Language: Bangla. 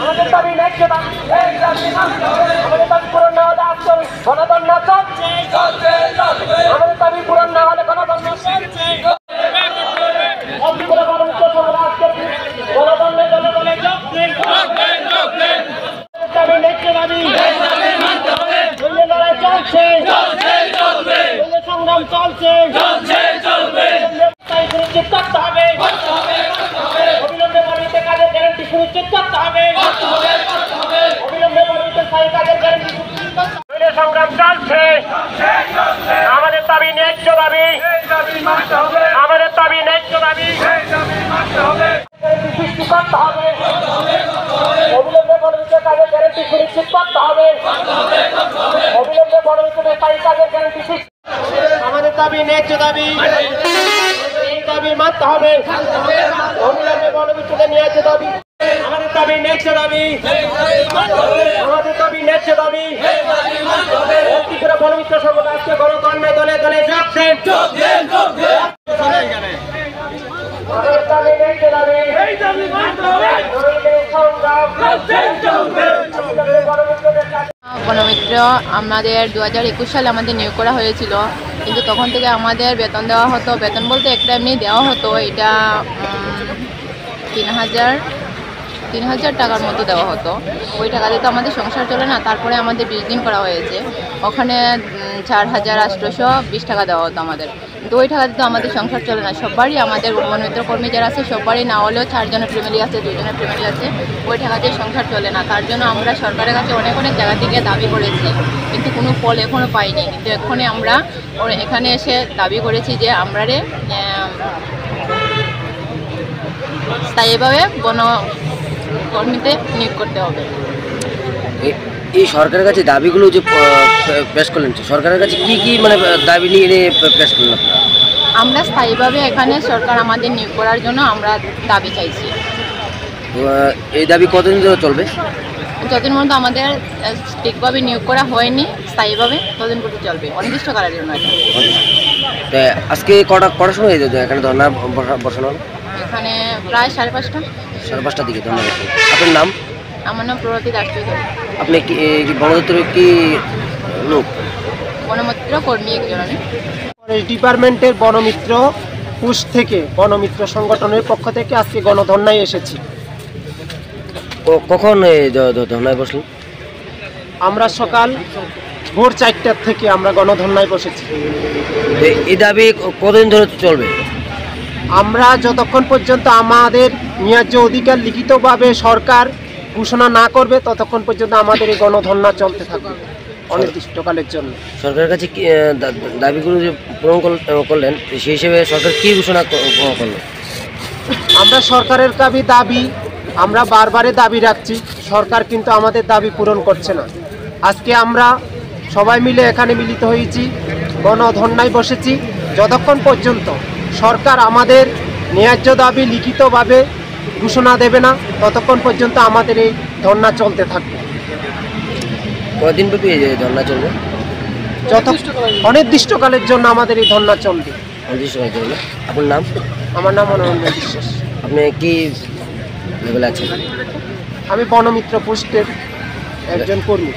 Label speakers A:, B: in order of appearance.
A: আমাদের দাবি ন্যায্য দাবি, আমাদের দাবি ন্যায্য দাবি সৃষ্টি করতে হবে। অবিলম্বে বর্ণিত কাজের গ্যারান্টি সুনিশ্চিত করতে হবে। অবিলম্বে বর্ণিত স্থায়ী কাজের গ্যারান্টি সৃষ্টি। আমাদের দাবি ন্যায্য দাবি, এই দাবি মানতে হবে। অবিলম্বে বর্ণিত ন্যায্য দাবি, আমাদের দাবি ন্যায্য দাবি, আমাদের দাবি ন্যায্য দাবি। ত্রিপুরা বনমিত্র সংগঠন আজকে গণতন্ত্রের দলে দলে যাচ্ছে।
B: বনমিত্র আমাদের 2021 সালে আমাদের নিয়োগ করা হয়েছিল, কিন্তু তখন থেকে আমাদের বেতন দেওয়া হতো। বেতন বলতে একটা এমনি দেওয়া হতো, এটা 3,000 টাকার মতো দেওয়া হতো। ওই টাকাতে তো আমাদের সংসার চলে না। তারপরে আমাদের 20 দিন করা হয়েছে, ওখানে 4,820 টাকা দেওয়া হতো আমাদের। কিন্তু ওই টাকাতে তো আমাদের সংসার চলে না। সবারই আমাদের বনমিত্র কর্মী যারা আছে সবারই না হলেও 4 জনের ফ্যামিলি আছে, 2 জনের ফ্যামিলি আছে, ওই টাকাতে সংসার চলে না। তার জন্য আমরা সরকারের কাছে অনেক জায়গা থেকে দাবি করেছি, কিন্তু কোনো ফল এখনও পাইনি। কিন্তু এখানে আমরা এখানে এসে দাবি করেছি যে আমরা স্থায়ীভাবে কর্মীতে নিয়োগ করতে হবে।
C: এই সরকারের কাছে দাবিগুলো যে পেশ করলেন, সরকারের কাছে কি কি মানে দাবি নিয়ে পেশ করলেন?
B: আমরা স্থায়ীভাবে এখানে সরকার আমাদের নিয়োগ করার জন্য আমরা দাবি চাইছি।
C: এই দাবি কতদিন ধরে চলবে?
B: যতদিন পর্যন্ত আমাদের ঠিকভাবে নিয়োগ করা হয়নি স্থায়ীভাবে, ততদিন পর্যন্ত চলবে, অনির্দিষ্টকালের জন্য।
C: আজকে কটার সময় এখানে ধর্ণা বসানো হলো?
B: এখানে প্রায় 5:30।
C: 5:30 দিকে ধর্ণা বসানো। আপনার নাম?
B: আমার নাম প্রভাতী দাস।
C: আপনি কি বনদপ্তরের কি লোক?
B: বনমিত্র কর্মী একজন আমি।
A: ডিপার্টমেন্টের বনমিত্র পুশ থেকে বনমিত্র সংগঠনের পক্ষ থেকে আজকে গণধর্ণায় এসেছি।
C: কখন ধর্ণায় বসলেন?
A: আমরা সকাল ভোর 4টার থেকে আমরা গণধর্ণায় বসেছি।
C: এই দাবি কতদিন ধরে চলবে?
A: আমরা যতক্ষণ পর্যন্ত আমাদের ন্যায্য অধিকার লিখিতভাবে সরকার ঘোষণা না করবে ততক্ষণ পর্যন্ত আমাদের এই গণধর্ণা চলতে থাকবে অনির্দিষ্টকালের জন্য।
C: সরকারের কাছে দাবিগুলো যে পূরণ করলেন, সেই হিসেবে সরকার কী ঘোষণা করলো?
A: আমরা সরকারের দাবি আমরা বারবারে দাবি রাখছি, সরকার কিন্তু আমাদের দাবি পূরণ করছে না। আজকে আমরা সবাই মিলে এখানে মিলিত হয়েছি, গণধর্ণায় বসেছি। যতক্ষণ পর্যন্ত সরকার আমাদের ন্যায্য দাবি লিখিতভাবে ঘোষণা দেবে না ততক্ষণ পর্যন্ত আমাদের এই ধর্ণা চলতে থাকবে।
C: কদিন ব্যাপী এই ধর্ণা চলবে?
A: অনির্দিষ্টকালের জন্য আমাদের এই ধর্ণা চলবে।
C: অনির্দিষ্টকালের জন্য। আপনার নাম?
A: আমার নাম অনন্ত বিশ্বাস।
C: আপনি কি লেভেলে আছেন?
A: আমি বনমিত্র পোস্টের একজন কর্মী।